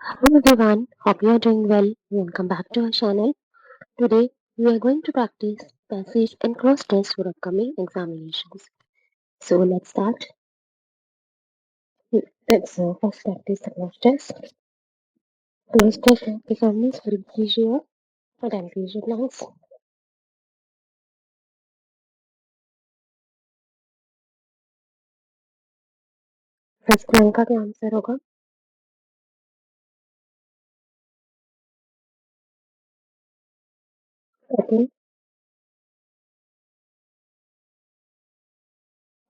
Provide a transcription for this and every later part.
Hello everyone, hope you are doing well. Welcome back to our channel. Today we are going to practice passage and cross test for upcoming examinations. So let's start. Let's first practice the cross test. Cross test performance will increase your and increase your lines. First rank का क्या answer होगा? Second,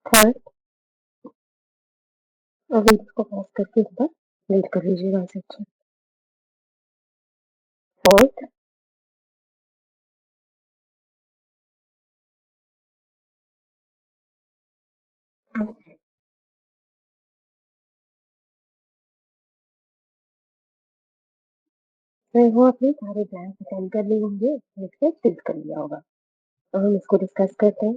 third और video को pause करके एक बार read कर लीजिएगा answer अच्छा. फोर्थ, वो अपने सारे ब्लैंक अटेंड कर लिए होंगे, इससे फिल कर लिया होगा. अब हम इसको डिस्कस करते हैं.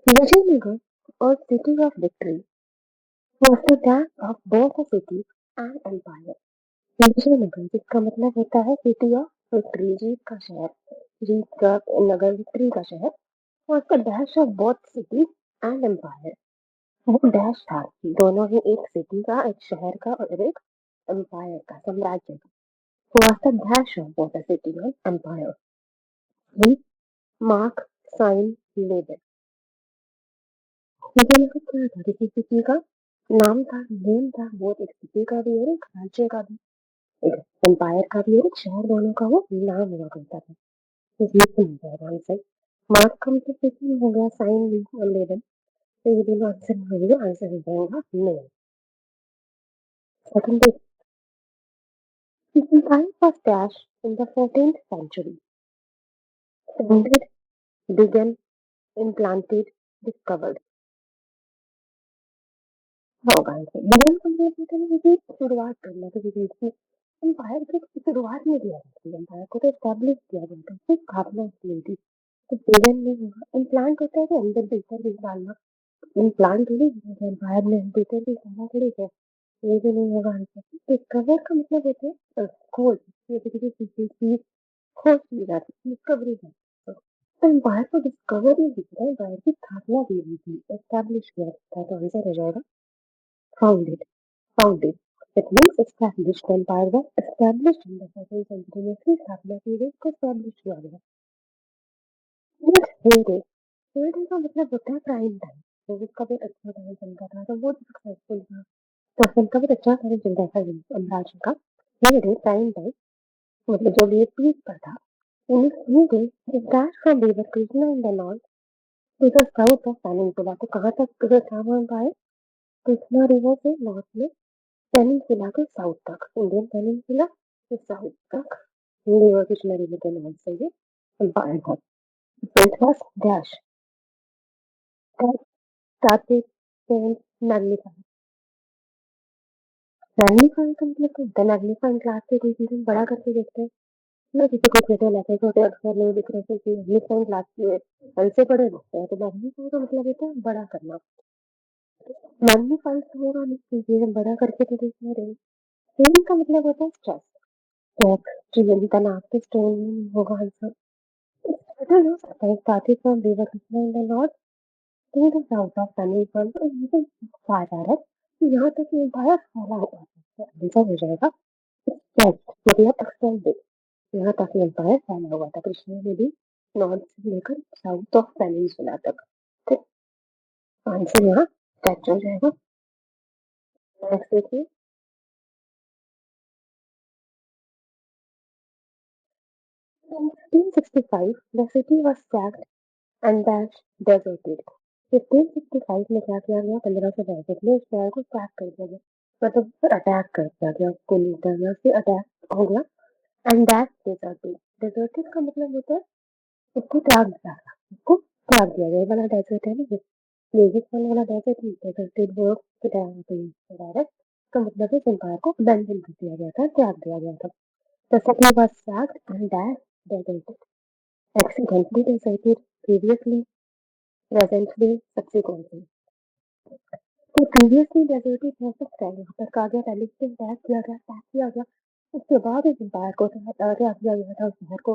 Vijayanagar, or city of victory, was the dam of both a city and empire. Vijayanagar जिसका मतलब होता है सिटी ऑफ विक्ट्री, जीत का शहर, जीत का नगर, विक्ट्री का शहर. was the dash of both city and empire. वो डैश था दोनों ही, एक सिटी का, एक शहर का और एक एम्पायर का, साम्राज्य का. was the dash of both a city and empire. Mark, sign, label. Vijayanagar क्या था? किसी सिटी का नाम था, नेम था, वो एक सिटी का भी और एक राज्य का भी, एक एम्पायर का भी और एक शहर, दोनों का वो नाम हुआ करता था. तो ये तो हो जाएगा आंसर. मार्क का मतलब सिटी हो गया, साइन भी और लेबल, तो ये दोनों आंसर हो गए. आंसर हो जाएगा name. Second, empire was dashed in the 14th century. Founded, began, implanted, discovered. होगा आंसर. बिगन का मतलब होता है किसी शुरुआत करना, किसी चीज की. एम्पायर को शुरुआत में दिया जाती है, एम्पायर को तो एस्टैब्लिश किया जाता है, उसकी स्थापना की थी. तो बिगन नहीं होगा. इम्प्लांट होता है कि अंदर भीतर भी डालना. इम्प्लांट थोड़ी एम्पायर में भीतर भी डालना थोड़ी है. ये भी नहीं होगा आंसर. डिस्कवर का मतलब होता है खोज, जैसे किसी चीज की खोज की जाती है, डिस्कवरी है. तो एम्पायर को डिस्कवर नहीं दिख रहा है, एम्पायर की स्थापना की गई थी, एस्टैब्लिश किया था. तो आंसर हो जाएगा founded. Founded, it means established. Empire was established in the 14th century में उसकी स्थापना की गई, उसको एस्टैब्लिश किया गया. हेडे. हेडे का मतलब होता है प्राइम टाइम, तो जिसका भी अच्छा टाइम चलता था, तो वो सक्सेसफुल था, तो उनका भी अच्छा टाइम चलता था साम्राज्य का. हेडे प्राइम टाइम मतलब जो भी पीक पर था. हेडे that from river Krishna in the north to the south of peninsula. तो कहाँ तक था वो एम्पायर? कृष्णा रिवर से नॉर्थ में, पेनिनसुला के साउथ तक, इंडियन पेनिनसुला के साउथ तक, रिवर कृष्णा रिवर के नाम से ये एम्पायर था. So it was dash that started and magnify. Magnifying का मतलब क्या होता है? मैग्नीफाइंग क्लास से कोई चीज हम बड़ा करके देखते हैं ना, किसी को छोटे लेते हैं, छोटे अक्षर नहीं दिख रहे थे, मैग्नीफाइंग क्लास की हमसे बड़े दिखते हैं, तो मैग्नीफाइंग का मतलब होता है बड़ा करना. मैग्नीफाइंग तो होगा नहीं क्योंकि हम बड़ा करके तो देख नहीं रहे. स्ट्रेन का मतलब होता है स्ट्रेस. तो स्ट्रेन तनाव के स्ट्रेन होगा आंसर. टोटल हो सकता है started from river Krishna in the north to the south of peninsula. तो ये तो कहा जा रहा है कि यहाँ तक एम्पायर फैला हुआ है. तो आंसर हो जाएगा स्ट्रेच, मतलब एक्सटेंडेड. यहाँ तक एम्पायर फैला हुआ था कृष्णा नदी, नॉर्थ से लेकर साउथ ऑफ पेनिनसुला तक. तो आंसर यहाँ स्ट्रेच हो जाएगा. नेक्स्ट देखिए. 1565 the city was sacked and dash deserted. 1565 में क्या किया गया? 1562 में इस शहर को सैक कर दिया गया, मतलब अटैक कर दिया गया, उसको लूटा गया, उससे अटैक हो गया. And that deserted. डेजर्टेड का मतलब होता है उसको त्याग दिया गया, उसको त्याग दिया गया. ये वाला डेजर्ट है ना, रेगिस्तान वाला डेजर्ट नहीं, डेजर्टेड वो डायरेक्ट का मतलब है एम्पायर को अबैंडन कर दिया गया था, त्याग दिया गया था. The city was sacked and dash deserted. Accidentally deserted, previously, presently, subsequently. तो प्रीवियसली डेजर्टेड रह सकता है, यहाँ पर कहा गया पहले से अटैक किया गया, अटैक किया गया, उसके बाद इस एम्पायर को त्याग दिया गया था उस शहर को।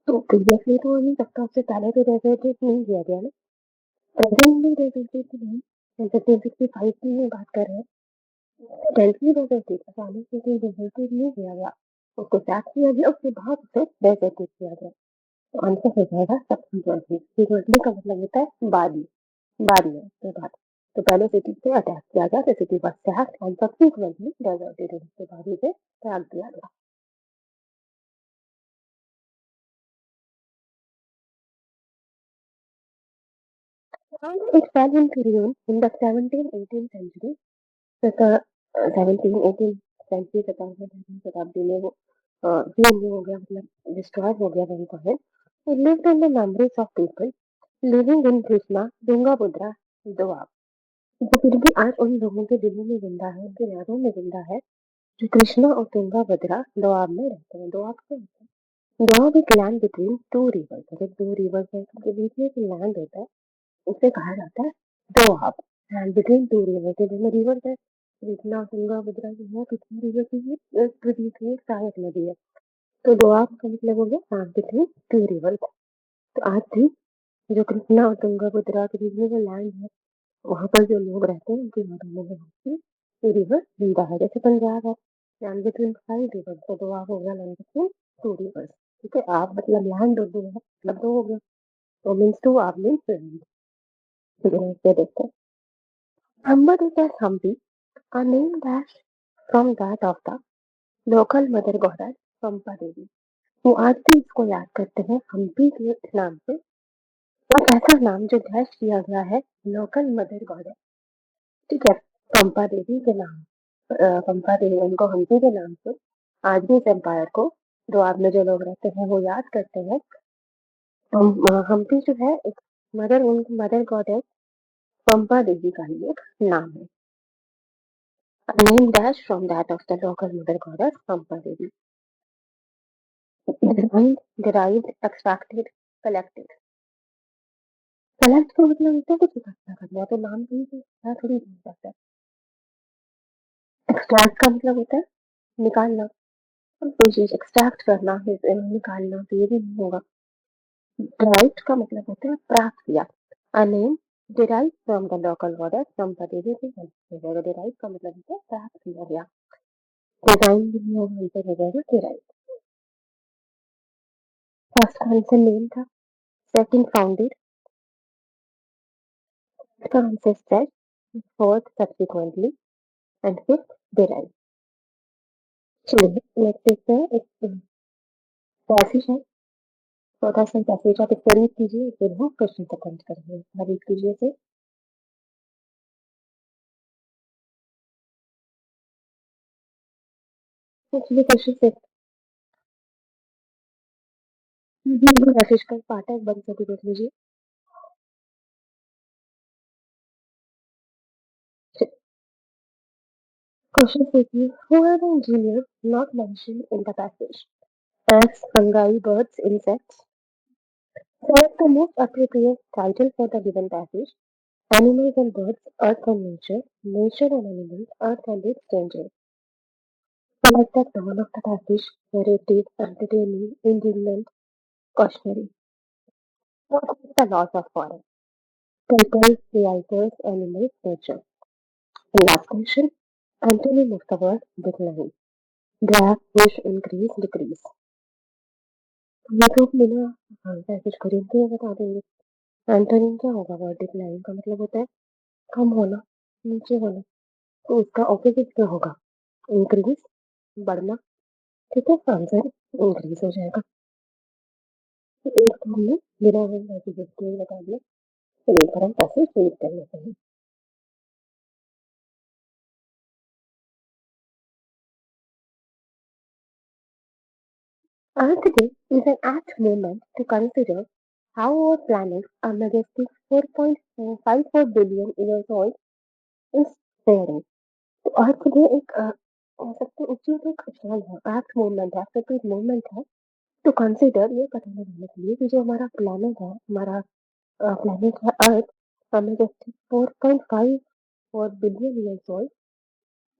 तो प्रीवियसली तो हो नहीं सकता, उससे पहले तो डेजर्टेड नहीं किया गया ना, प्रेजेंटली डेजर्टेड तो नहीं, 1765 की ही बात कर रहे हैं, टेंथली डेजर्टेड अचानक से कोई डेजर्टेड नहीं किया गया, उसको त्याग किया गया, उसके बाद उसे डेजर्टेड किया गया। तो आंसर हो जाएगा सब्सिक्वेंटली। सीक्वेंटली का मतलब होता है बाद में, बाद में उसके बाद। तो पहले सिटी पे अटैक किया गया, तो city was sacked and subsequently deserted, उसके बाद उसे त्याग दिया गया। It fell into ruin in the 17th-18th century. तथा 17th-18th सेंचुरी शताब्दी में वो ruin हो गया, मतलब डिस्ट्रॉय हो गया वहीं पर है। It lived in the memories of people living in Krishna, Tungabhadra, Doab. जो फिर भी आज उन लोगों के दिलों में जिंदा है, उनके यादों में जिंदा है, जो कृष्णा और तुंगाभद्रा दोआब में रहते हैं। दोआब क्या होता है? दोआब एक लैंड बिटवीन टू रिवर्स, अगर दो रिवर्स है के बीच में एक लैंड होता है, उसे कहा जाता है Doab. Land between two reverse, के दोनों रिवर्स है, कृष्णा और तुंगाभद्रा जो है कितनी रिवर के बीच में एक सहायक नदी है, तो दोआब का मतलब हो गया लैंड बिटवीन टू रिवर्स। तो आज भी जो कृष्णा और तुंगाभद्रा के बीच में जो लैंड है, वहाँ पर जो लोग रहते हैं उनके यादों में ये रिवर जिंदा है। जैसे पंजाब है, लैंड बिटवीन फाइव रिवर्स, तो दोआब हो गया लैंड बिटवीन टू रिवर्स। ठीक है, आप मतलब लैंड और दो है, मतलब दो हो गया, तो मीन्स टू, आप मीन्स लैंड। ठीक है, इससे देखते हैं। Ambadutta Hampi, a name dash from that of the local mother goddess पंपा देवी। वो आज भी इसको याद करते हैं हम्पी के नाम से, एक ऐसा नाम जो डैश किया गया है लोकल मदर गॉडेस। ठीक है, पंपा देवी के नाम, पंपा देवी उनको हम्पी के नाम से आज भी इस एम्पायर को दोआब में जो लोग रहते हैं वो याद करते हैं। हम्पी जो है एक मदर, उनकी मदर गॉडेस पंपा देवी का ही एक नाम है। A name dash from that of the local mother goddess Pampa Devi. Designed, derived, extracted, collected. Collect का मतलब होता है कुछ इकट्ठा करना, तो नाम कहीं से क्या थोड़ी हो जाता है। एक्सट्रैक्ट का मतलब होता है निकालना, कोई चीज एक्सट्रैक्ट करना, निकालना, तो ये भी नहीं होगा। डिराइव्ड का मतलब होता है प्राप्त किया। A name derived from the local goddess Pampa Devi से डिराइव का मतलब होता है प्राप्त किया गया। डिजाइन भी नहीं होगा, आंसर हो जाएगा डिराइव। फर्स्ट का आंसर नेम था, सेकंड फाउंडेड का answer set, fourth subsequently and fifth derive. चलिए नेक्स्ट देखते हैं, एक पैसेज है, छोटा सा पैसेज, आप इसको रीड कीजिए, फिर हम क्वेश्चन को अटेम्प्ट करेंगे। रीड कीजिए इसे। एक्चुअली क्वेश्चन से पैसेज का पार्ट है, एक बार इसे देख लीजिए। क्वेश्चन देखिए, who are the engineers not mentioned in the passage? Ants, fungi, birds, insects. Select the most appropriate title for the given passage. Animals and birds, earth and nature, nature and animals, earth and its dangers. Select the tone of the passage, narrative, entertaining, indignant, cautionary. What is the loss of forest? People, creatures, animals, nature. And last question, antonym of the word decline. Drag, push, increase, decrease. ये तो बिना passage खरीद के बता देंगे। Antonym क्या होगा? Word decline का मतलब होता है कम होना, नीचे होना, तो उसका ऑपोजिट क्या होगा? इंक्रीज, बढ़ना। ठीक है, आंसर इंक्रीज हो जाएगा। तो एक तो हमने बिना पैसेज के बता दिया, चलिए एक बार हम पैसेज रीड कर लेते हैं। Earth Day is an apt moment to consider how our planet, a majestic 4.54 billion years old, is faring. तो अर्थ डे एक कह सकते हैं उचित एक क्षण है, एप्ट मोमेंट है, एक मोमेंट है टू कंसिडर, ये पता लगाने के लिए कि जो हमारा प्लेनेट है, हमारा प्लेनेट है अर्थ, हमें जैसे 4.5 for billion years old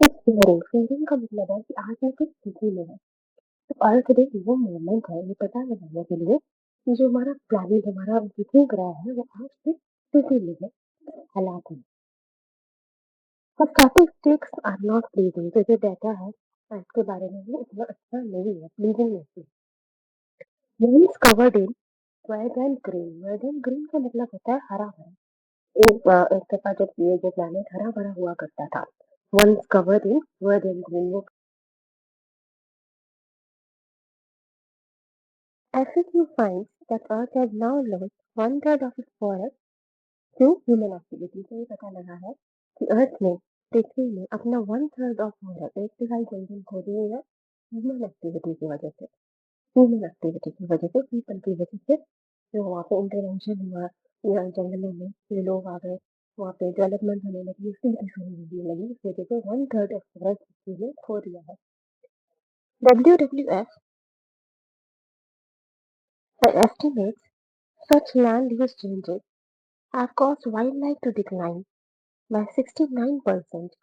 is fairing. Fairing का मतलब है कि आज में कुछ स्थिति में है। तो अर्थ डे वो मोमेंट है ये पता लगाने के लिए कि जो हमारा प्लानिट हमारा पृथ्वी ग्रह है वो आज से स्थिति में है, हालात में। और स्टैटिस्टिक्स आर नॉट प्लीजिंग। तो जो डाटा है अर्थ के बारे में वो उतना अच्छा नहीं है, प्लीजिंग नहीं। Once covered in red and green। Red and green का मतलब होता है हरा भरा। एक दफा जब ये जो प्लैनेट हरा भरा हुआ करता था, once covered in red and green, वो FAQ finds that Earth has now lost one third of its forest to human activity। तो ये पता लगा है कि अर्थ ने पृथ्वी में अपना वन थर्ड ऑफ फॉरेस्ट, एक तिहाई जंगल खो दिए है ह्यूमन एक्टिविटी की वजह से। ह्यूमन एक्टिविटी की वजह से, पीपल की वजह से जो वहाँ पे इंटरवेंशन हुआ या जंगलों में ये लोग आ गए, वहाँ पे डेवलपमेंट होने लगी, सिटीज होने लगी, इस वजह से वन थर्ड ऑफ फॉरेस्ट पृथ्वी ने खो दिया है। WWF estimates such land use changes have caused wildlife to decline by 69%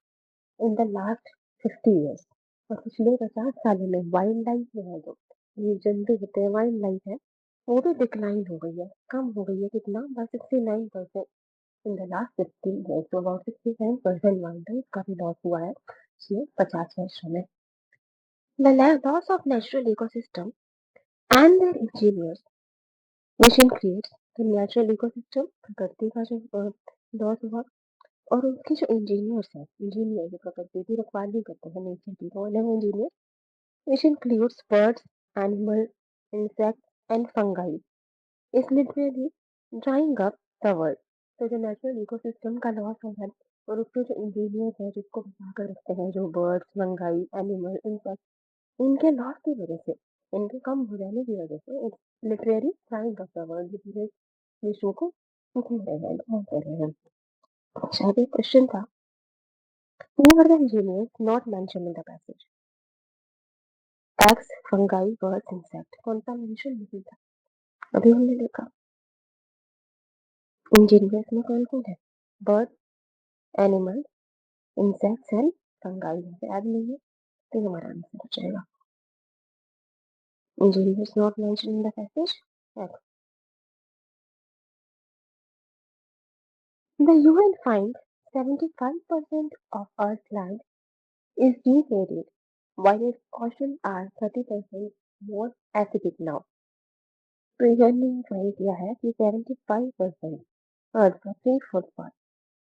in the last 50 years। और पिछले 50 सालों में वाइल्ड लाइफ जो है, जो ये जंतु होते हैं वाइल्ड लाइफ है, वो भी डिक्लाइन हो गई है, कम हो गई है। कितना? By 69% in the last 50 years। तो अबाउट 67% वाइल्ड लाइफ का भी लॉस हुआ है पिछले 50 वर्षों में। The loss of natural ecosystem and their engineers which includes the natural ecosystem, प्रकृति का जो लॉस हुआ, और उसके जो इंजीनियर्स हैं, इंजीनियर जो प्रकृति की रखवाली करते हैं, नेचर की, कौन है वो engineer? Which includes birds, animal, insect and fungi, is literally drawing up the world. तो जो नेचुरल इकोसिस्टम का लॉस है और उसके जो इंजीनियर्स हैं जिसको बचा कर रखते हैं, जो बर्ड्स, फंगाई, एनिमल, इंसेक्ट, इनके लॉस की वजह से, इनके कम हो जाने की वजह से it's literally drawing up the world. ये पूरे विश्व को सूख रहे हैं, ढक रहे हैं। अच्छा, ये क्वेश्चन था, who are the engineers not mentioned in the passage? Eggs, fungi, birds, insect, कौन सा मेंशन नहीं था? अभी हमने देखा इंजीनियर्स में कौन कौन है? Bird, animal, insects and fungi है। ऐड नहीं है तो ये हमारा आंसर हो जाएगा। Engineers not mentioned in the passage. Eggs. The UN finds 75% of Earth's land is degraded, while its oceans are 30% more acidic now। तो यूएन ने फाइंड किया है कि 75% अर्थ का 3/4 पार्ट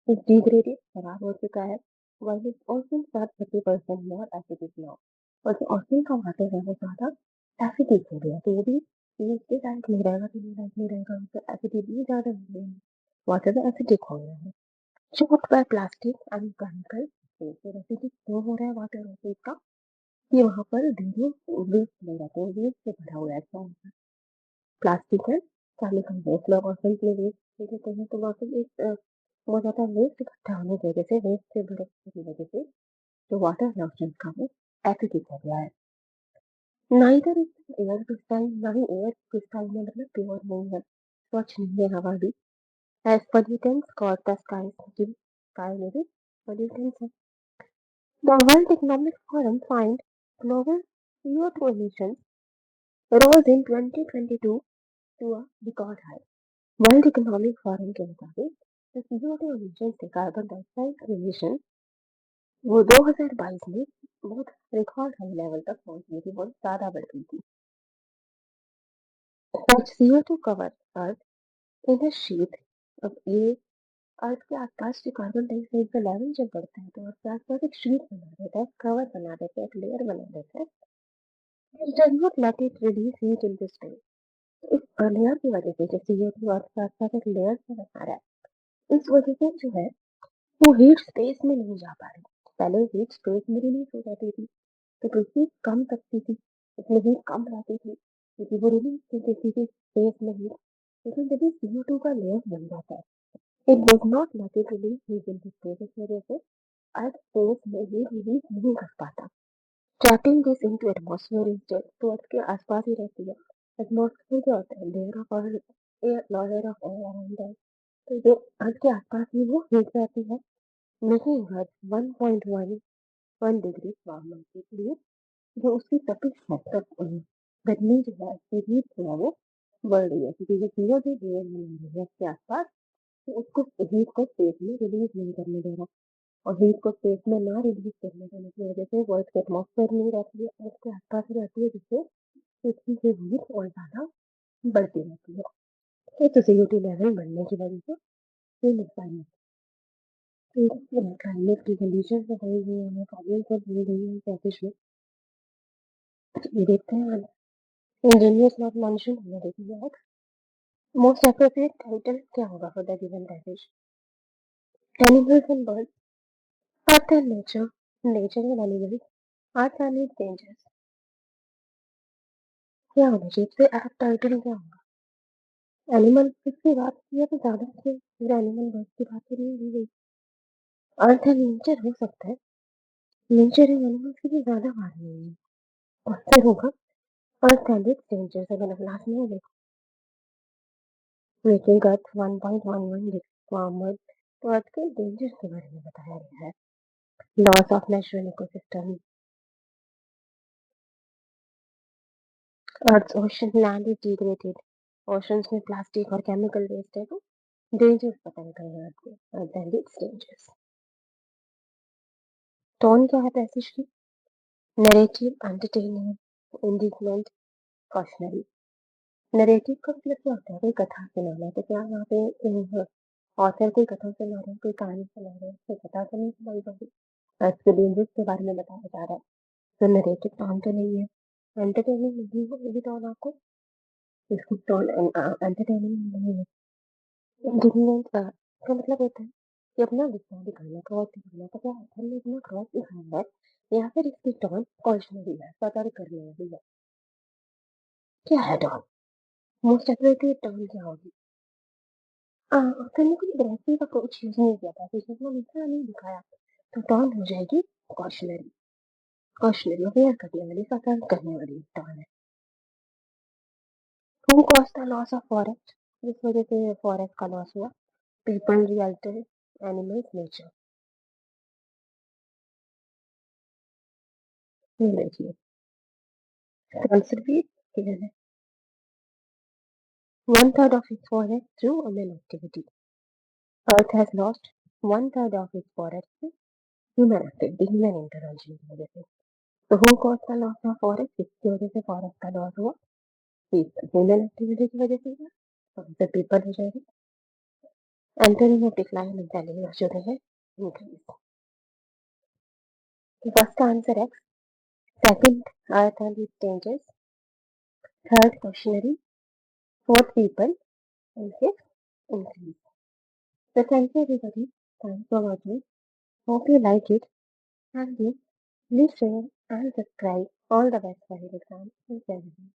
इज डिग्रेडेड, खराब हो चुका है, while its oceans are 30% more acidic now। और जो ओशन का वाटर है वो ज्यादा एसिडिक हो गया, तो वो भी पीने के लायक नहीं रहेगा, पीने लायक नहीं रहेगा, उसका एसिडिटी ज्यादा हो गई है, वाटर एसिडिक हो गया है। Choked bye plastic and chemical, तो एसिडिक क्यों हो रहा है वाटर और फूड का? कि वहां पर ढेरों वेस्ट नहीं रहते हैं, वेस्ट से भरा हुआ है ऐसा। प्लास्टिक है, केमिकल वेस्ट, लोग ओशन में वेस्ट दे देते हैं, तो वहाँ पे एक बहुत ज्यादा वेस्ट इकट्ठा होने की वजह से, वेस्ट से भरे की वजह से जो वाटर है ओशन का वो एसिडिक हो गया है। नाइदर इज एयर क्रिस्टाइन, ना ही एयर क्रिस्टाइन में मतलब प्योर नहीं है, स्वच्छ नहीं है हवा भी। As pollutants cause the sky, sky में भी पोल्यूटेंट्स है। The world economic forum find global CO2 emissions rose in 2022 to a record high। World economic forum के मुताबिक जो CO2 emissions थे, कार्बन डाइऑक्साइड emissions, वो 2022 में बहुत रिकॉर्ड हाई लेवल तक पहुंच गई थी, बहुत ज्यादा बढ़ गई थी। Such CO2 cover earth in a sheet. अब ये अर्थ के आसपास जो कार्बन डाइऑक्साइड का लेवल जब बढ़ता है तो अर्थ के आसपास एक शीट बना देता है, कवर बना देता है, एक लेयर बना देता है। It does not let it release heat into space। इस लेयर की वजह से, जो CO2 अर्थ के आसपास एक लेयर से बना रहा है, इस वजह से जो है वो हीट स्पेस में नहीं जा पा रही। पहले हीट स्पेस में रिलीज हो जाती थी तो पृथ्वी कम तकती थी, इसमें हीट कम रहती थी क्योंकि वो रिलीज कर देती थी स्पेस में हीट। लेकिन जब CO2 का लेयर बन जाता है, it does not let it release heat into space, इस वजह से अर्थ स्पेस में हीट रिलीज नहीं कर पाता। Trapping this into atmosphere instead, तो अर्थ के आसपास ही रहती है। एटमॉस्फेयर क्या होता है? Layer of air, layer of air around है, तो जो अर्थ के आसपास ही वो हीट रहती है, making Earth 1.11 डिग्री वार्मर, इसलिए जो उसकी तपिश है गर्मी जो है उसकी हीट जो है वो बढ़ रही है, क्योंकि जो CO2 लेयर बना रही है उसके आसपास, तो उसको हीट को स्पेस में रिलीज नहीं करने दे रहा, और हीट को स्पेस में ना रिलीज करने देने की वजह से वो उसके एटमॉस्फेयर में ही रहती है और उसके आसपास ही रहती है, जिससे पृथ्वी की हीट और ज्यादा बढ़ती रहती है। तो CO2 लेवल बढ़ने की वजह से ये नुकसान है। क्लाइमेट की कंडीशन तो बढ़ गई है, प्रॉब्लम तो बढ़ गई है टॉपिक में। ये देखते हैं इंजीनियर्स नॉट मेंशन होना देखिए यार। मोस्ट एप्रोप्रिएट टाइटल क्या होगा for the given passage? Animals and birds, earth and nature, nature and animals, earth and its dangers. क्या होना चाहिए इससे? अर्थ टाइटल क्या होगा? एनिमल की बात की है तो ज्यादा अच्छे, फिर एनिमल बर्ड्स की बात तो नहीं की गई। अर्थ एंड नेचर हो सकता है, नेचर एंड एनिमल्स की भी ज्यादा बात नहीं है, और फिर होगा अर्थ एंड इट्स डेंजर्स। अगर लास्ट में देखो मेकिंग अर्थ 1.11 डिग्री वार्मर, तो अर्थ के डेंजर्स के बारे में बताया गया है। Loss of natural ecosystem, earth ocean land is degraded, oceans में प्लास्टिक और केमिकल वेस्ट है, तो डेंजर्स बताया गया है अर्थ के, earth and its dangers. Tone क्या है पैसेज की? Narrative, entertaining, indignant, cautionary. Narrative का मतलब क्या होता है? कोई कथा सुनाना, तो क्या यहाँ पे ऑथर कोई कथा सुना रहे हैं, कोई कहानी सुना रहे हैं, कोई कथा तो नहीं सुनाई जा रही, अर्थ के डेंजर्स के बारे में बताया जा रहा है, तो नरेटिव टोन तो नहीं है। एंटरटेनिंग नहीं होगी टोन आपको, इसकी टोन एंटरटेनिंग नहीं है। इंडिगनेंट का मतलब होता है कि अपना गुस्सा दिखाना, क्रॉस दिखाना, तो क्या ऑथर ने अपना क्रॉस दिखाया है या फिर इसकी टोन कॉशनरी है, सतर्क करने वाली है? क्या है टोन? मोस्ट एप्रोप्रिएट टोन क्या होगी? ऑथर ने कोई ग्रेसिव अप्रोच यूज नहीं किया था, किसी को गुस्सा नहीं दिखाया, तो टोन हो जाएगी कॉशनरी। कॉशनरी अवेयर करने वाली, सतर्क करने वाली टोन है। Who cause the loss of forest, जिस वजह से फॉरेस्ट का लॉस हुआ? People, realtor, animals, nature. ये देखिए आंसर भी given है। 1/3 of its forest through human activity. Earth has lost 1/3 of its forest to human activity, human intervention की वजह से। तो who cause the loss of forest, किसकी वजह से फॉरेस्ट का लॉस हुआ? ह्यूमन एक्टिविटी की वजह से हुआ, तो आंसर पीपल हो जाएगा। Antonym of decline and telling जो है increase. First answer x, second earth and its dangers, third questionnaire, fourth people, and fifth increase. So thank you everybody. Thanks for watching. Hope you like it. And please share and subscribe. All the best for your exam and everything.